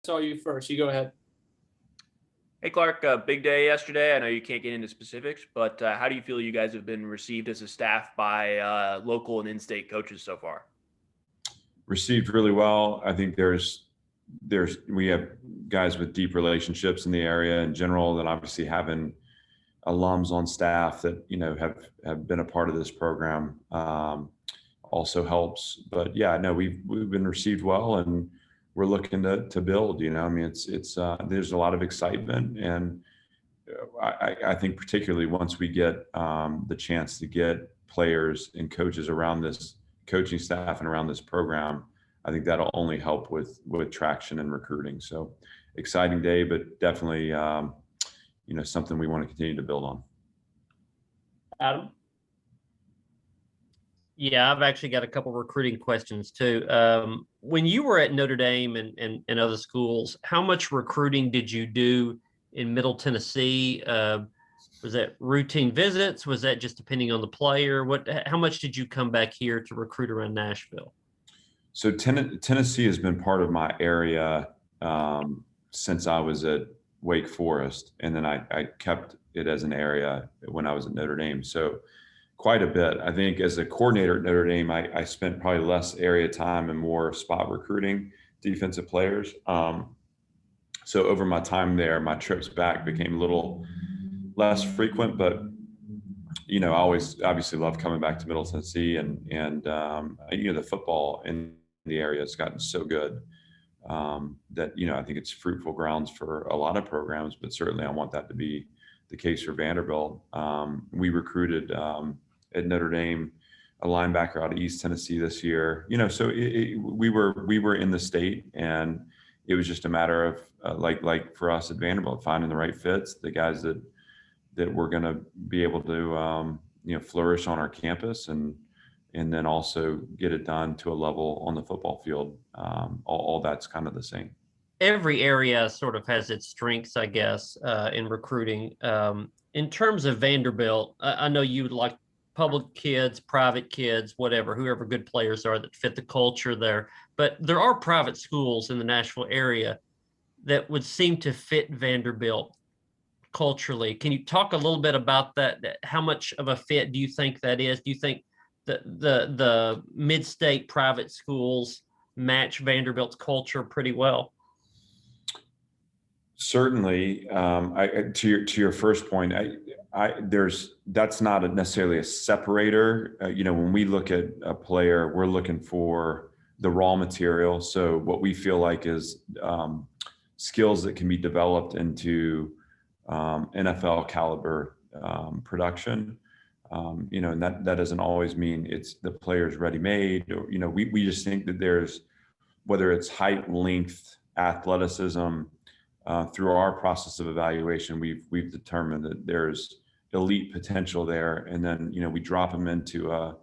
saw you first. You go ahead. Hey, Clark, big day yesterday. I know you can't get into specifics, but how do you feel you guys have been received as a staff by local and in-state coaches so far? Received really well. I think we have guys with deep relationships in the area in general, and obviously having alums on staff that have been a part of this program also helps. But yeah, no, we've been received well, and we're looking to build. I mean, it's there's a lot of excitement, and I think particularly once we get the chance to get players and coaches around this coaching staff and around this program, I think that'll only help with traction and recruiting. So exciting day, but definitely something we want to continue to build on. Adam? Yeah, I've actually got a couple recruiting questions too. When you were at Notre Dame and other schools, how much recruiting did you do in Middle Tennessee? Was that routine visits? Was that just depending on the player? How much did you come back here to recruit around Nashville? So Tennessee has been part of my area since I was at Wake Forest, and then I kept it as an area when I was at Notre Dame. So quite a bit. I think as a coordinator at Notre Dame, I spent probably less area time and more spot recruiting defensive players. So over my time there, my trips back became a little less frequent, but I always obviously love coming back to Middle Tennessee, and the football in the area has gotten so good that I think it's fruitful grounds for a lot of programs, but certainly I want that to be the case for Vanderbilt. We recruited at Notre Dame a linebacker out of East Tennessee this year. So we were in the state, and it was just a matter of like for us at Vanderbilt, finding the right fits, the guys that were going to be able to flourish on our campus, and then also get it done to a level on the football field. All that's kind of the same. Every area sort of has its strengths, I guess, in recruiting. In terms of Vanderbilt, I know you would like public kids, private kids, whoever good players are that fit the culture there. But there are private schools in the Nashville area that would seem to fit Vanderbilt culturally. Can you talk a little bit about that? How much of a fit do you think that is? Do you think that the mid-state private schools match Vanderbilt's culture pretty well? Certainly. To your first point, that's not necessarily a separator. When we look at a player, we're looking for the raw material. So what we feel like is skills that can be developed into NFL caliber production. And that doesn't always mean it's the player's ready-made. Or, we just think that there's, whether it's height, length, athleticism, through our process of evaluation, we've determined that there's elite potential there, and then we drop them into a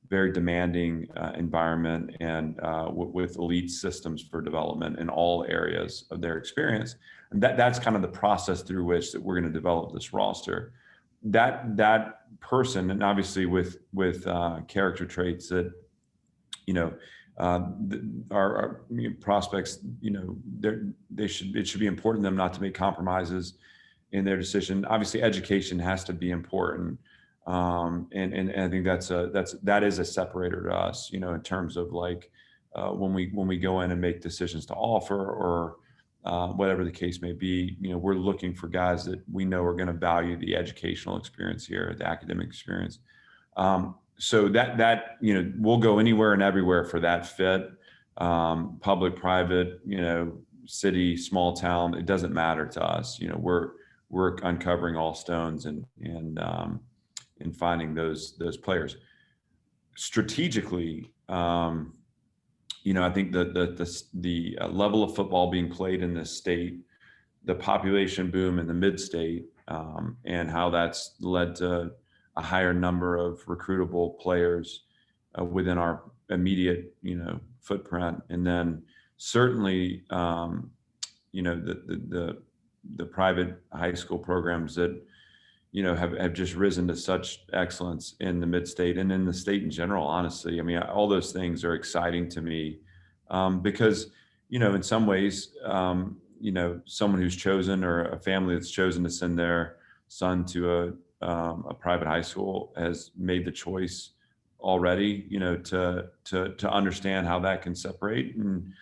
very demanding environment and with elite systems for development in all areas of their experience, and that's kind of the process through which that we're going to develop this roster. That person, and obviously with character traits that our prospects, it should be important to them not to make compromises in their decision. Obviously, education has to be important, and I think that is a separator to us, in terms of like when we go in and make decisions to offer or whatever the case may be. We're looking for guys that we know are going to value the educational experience here, the academic experience. So that we'll go anywhere and everywhere for that fit, public, private, city, small town. It doesn't matter to us. We're uncovering all stones and finding those players. Strategically, I think the level of football being played in this state, the population boom in the mid-state, and how that's led to a higher number of recruitable players within our immediate, footprint. And then certainly, the private high school programs that, have just risen to such excellence in the mid-state and in the state in general, honestly. I mean, all those things are exciting to me because, in some ways, someone who's chosen or a family that's chosen to send their son to a private high school has made the choice already, to understand how that can separate, and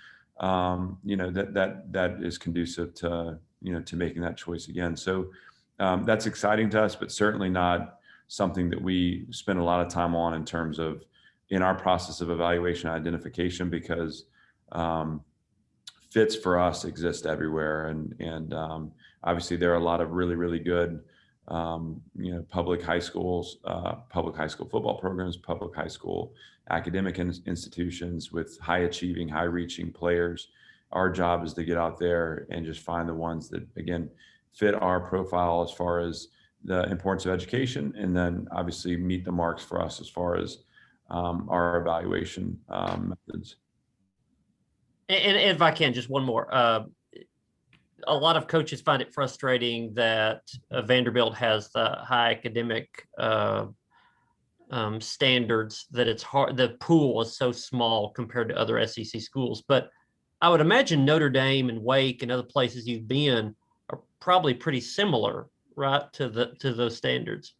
that is conducive to to making that choice again. So that's exciting to us, but certainly not something that we spend a lot of time on in terms of in our process of evaluation and identification, because fits for us exist everywhere, and obviously there are a lot of really, really good public high schools, public high school football programs, public high school academic institutions with high achieving, high reaching players. Our job is to get out there and just find the ones that, again, fit our profile as far as the importance of education, and then obviously meet the marks for us as far as our evaluation methods. And if I can, just one more. A lot of coaches find it frustrating that Vanderbilt has the high academic standards, that it's hard. The pool is so small compared to other SEC schools. But I would imagine Notre Dame and Wake and other places you've been are probably pretty similar, right, to those standards.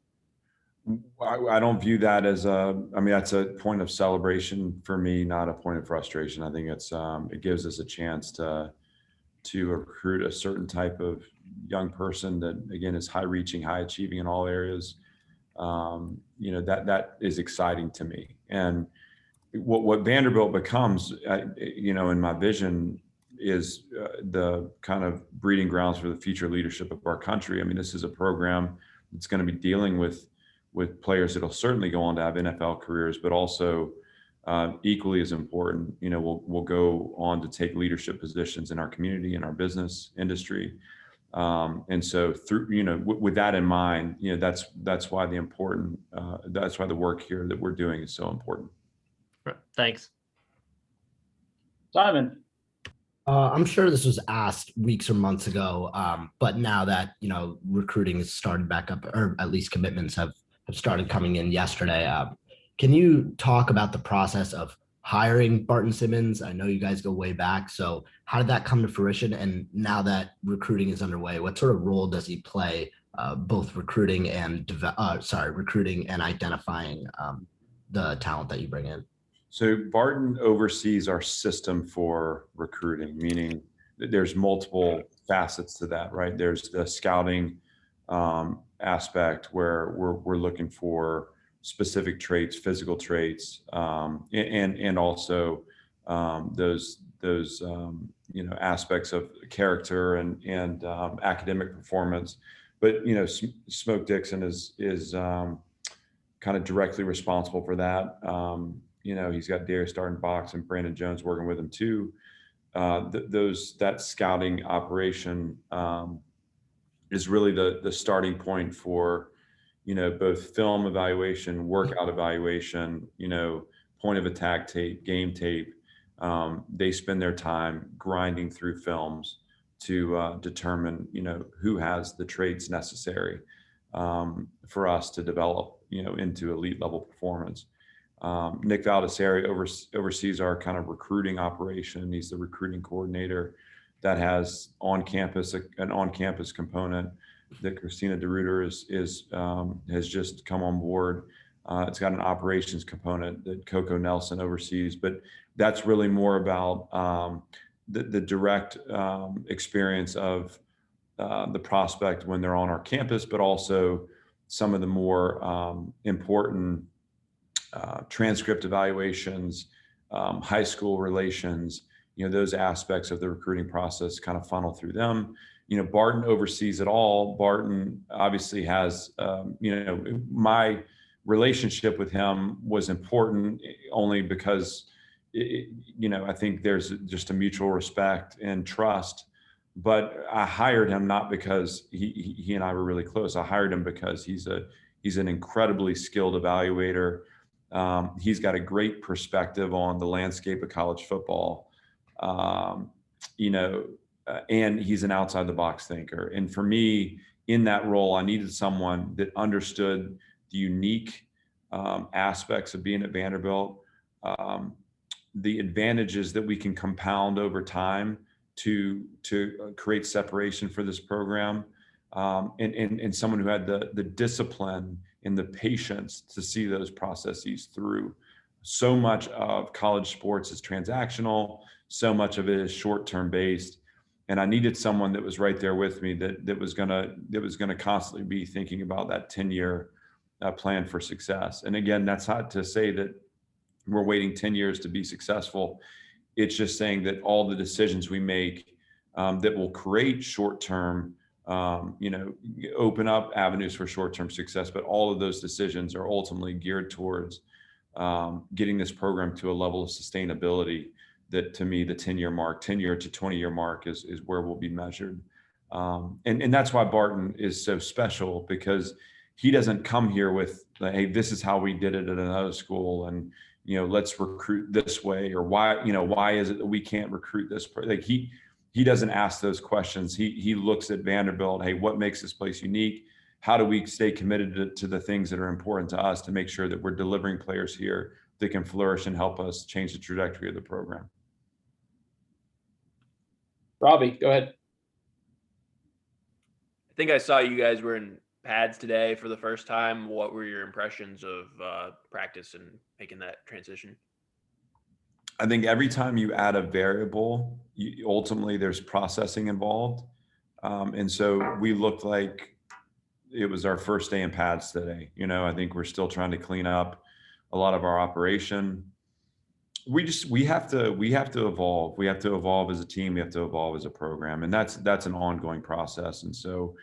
I don't view that as that's a point of celebration for me, not a point of frustration. I think it gives us a chance to recruit a certain type of young person that, again, is high reaching, high achieving in all areas. That is exciting to me. And what Vanderbilt becomes, in my vision, is the kind of breeding grounds for the future leadership of our country. I mean, this is a program that's going to be dealing with players that'll certainly go on to have NFL careers, but also equally as important, we'll go on to take leadership positions in our community, in our business industry. And so through, with that in mind, that's why that's why the work here that we're doing is so important. Thanks. Simon. I'm sure this was asked weeks or months ago, but now that, recruiting has started back up, or at least commitments have started coming in yesterday, can you talk about the process of hiring Barton Simmons? I know you guys go way back. So how did that come to fruition? And now that recruiting is underway, what sort of role does he play, both recruiting and identifying the talent that you bring in? So Barton oversees our system for recruiting, meaning that there's multiple facets to that, right? There's the scouting aspect where we're looking for specific traits, physical traits, and also those aspects of character and academic performance. But Smoke Dixon is kind of directly responsible for that. He's got Darius Darden-Box and Brandon Jones working with him too. That scouting operation is really the starting point for both film evaluation, workout evaluation, point of attack tape, game tape. They spend their time grinding through films to determine who has the traits necessary for us to develop into elite level performance. Nick Valdesari oversees our kind of recruiting operation. He's the recruiting coordinator that has an on-campus component that Christina DeRuiter has just come on board. It's got an operations component that Coco Nelson oversees, but that's really more about the direct experience of the prospect when they're on our campus, but also some of the more important transcript evaluations, high school relations, those aspects of the recruiting process kind of funnel through them. Barton oversees it all. Barton obviously has, my relationship with him was important only because, I think there's just a mutual respect and trust. But I hired him not because he and I were really close. I hired him because he's an incredibly skilled evaluator. He's got a great perspective on the landscape of college football, and he's an outside the box thinker. And for me, in that role, I needed someone that understood the unique aspects of being at Vanderbilt, the advantages that we can compound over time to create separation for this program, and someone who had the discipline and the patience to see those processes through. So much of college sports is transactional, so much of it is short-term based, and I needed someone that was right there with me that was gonna constantly be thinking about that 10-year plan for success. And again, that's not to say that we're waiting 10 years to be successful. It's just saying that all the decisions we make that will create short-term, open up avenues for short-term success, but all of those decisions are ultimately geared towards getting this program to a level of sustainability that, to me, the 10-year to 20-year mark is where we'll be measured. And that's why Barton is so special, because he doesn't come here with, hey, this is how we did it at another school, and let's recruit this way, or why is it that we can't recruit this? Like he doesn't ask those questions. He looks at Vanderbilt. Hey, what makes this place unique? How do we stay committed to the things that are important to us to make sure that we're delivering players here that can flourish and help us change the trajectory of the program? Robbie, go ahead. I think I saw you guys were in pads today for the first time. What were your impressions of practice and making that transition? I think every time you add a variable, ultimately there's processing involved. And so we looked like it was our first day in pads today. I think we're still trying to clean up a lot of our operation. We have to evolve. We have to evolve as a team. We have to evolve as a program, and that's an ongoing process. And so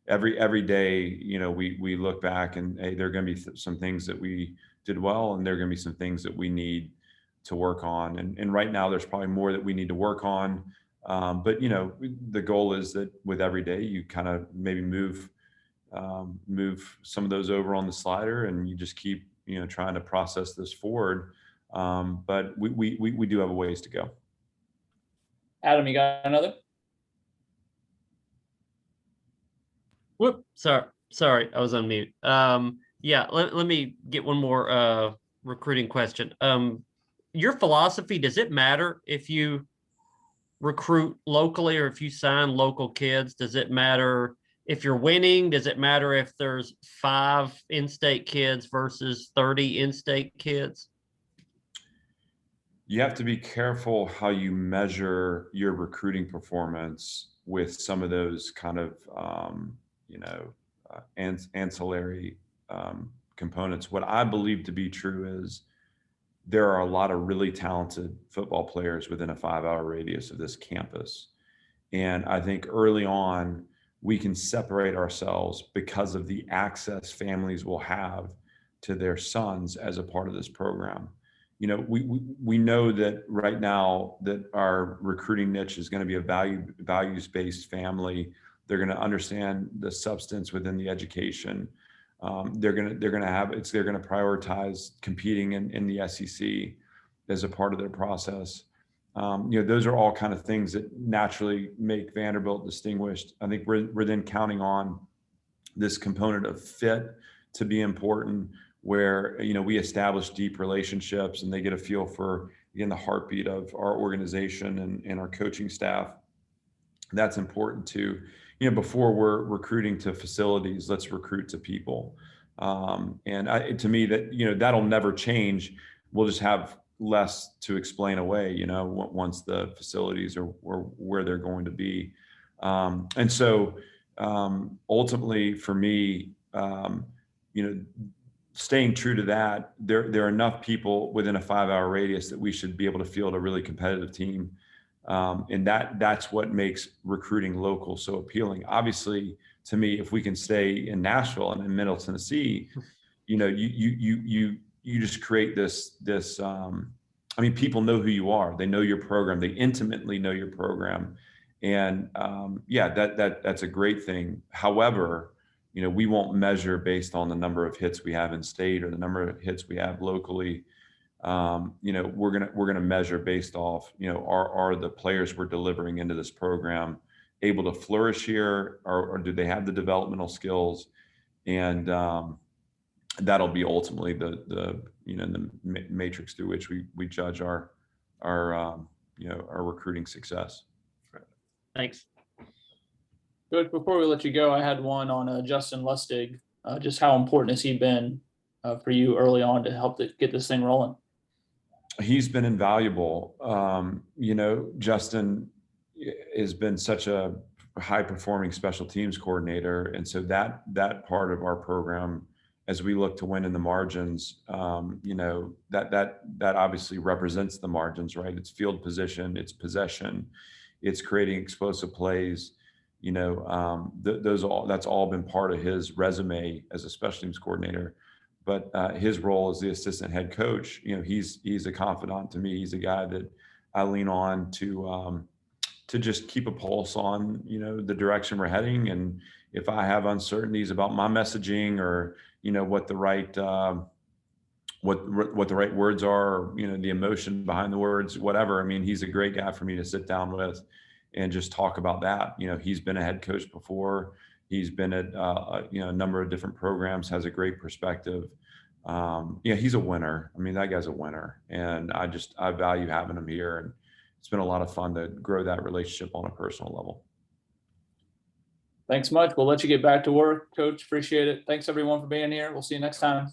every day, we look back and, hey, there are going to be some things that we did well, and there are going to be some things that we need to work on. And right now there's probably more that we need to work on. But the goal is that with every day you kind of maybe move some of those over on the slider, and you just keep trying to process this forward. But we do have a ways to go. Adam, you got another? Whoop, sorry, I was on mute. Yeah, let me get one more recruiting question. Your philosophy, does it matter if you recruit locally or if you sign local kids? Does it matter if you're winning? Does it matter if there's 5 in-state kids versus 30 in-state kids? You have to be careful how you measure your recruiting performance with some of those kind of ancillary components. What I believe to be true is there are a lot of really talented football players within a 5-hour radius of this campus. And I think early on, we can separate ourselves because of the access families will have to their sons as a part of this program. We know that right now that our recruiting niche is going to be a values-based family. They're going to understand the substance within the education. They're going to prioritize competing in the SEC as a part of their process. Those are all kind of things that naturally make Vanderbilt distinguished. I think we're then counting on this component of fit to be important, where we establish deep relationships and they get a feel for, again, the heartbeat of our organization and our coaching staff. That's important too. Before we're recruiting to facilities, let's recruit to people. To me, that'll never change. We'll just have less to explain away, once the facilities are where they're going to be. And so ultimately for me, staying true to that, there are enough people within a 5-hour radius that we should be able to field a really competitive team. And that's what makes recruiting local so appealing. Obviously, to me, if we can stay in Nashville and in Middle Tennessee, you just create this. People know who you are. They know your program. They intimately know your program, and that's a great thing. However, we won't measure based on the number of hits we have in state or the number of hits we have locally. We're gonna measure based off, are the players we're delivering into this program able to flourish here, or do they have the developmental skills? And that'll be ultimately the matrix through which we judge our our recruiting success. Thanks. Coach, before we let you go, I had one on Justin Lustig. Just how important has he been for you early on to help get this thing rolling? He's been invaluable. Justin has been such a high performing special teams coordinator. And so that part of our program, as we look to win in the margins, that obviously represents the margins, right? It's field position, it's possession, it's creating explosive plays. That's all been part of his resume as a special teams coordinator. But his role as the assistant head coach, he's a confidant to me. He's a guy that I lean on to just keep a pulse on, the direction we're heading. And if I have uncertainties about my messaging or, what the right what the right words are, or, the emotion behind the words, whatever. I mean, he's a great guy for me to sit down with and just talk about that. He's been a head coach before. He's been at a number of different programs, has a great perspective. He's a winner. I mean, that guy's a winner, and I value having him here, and it's been a lot of fun to grow that relationship on a personal level. Thanks much. We'll let you get back to work, Coach. Appreciate it. Thanks everyone for being here. We'll see you next time.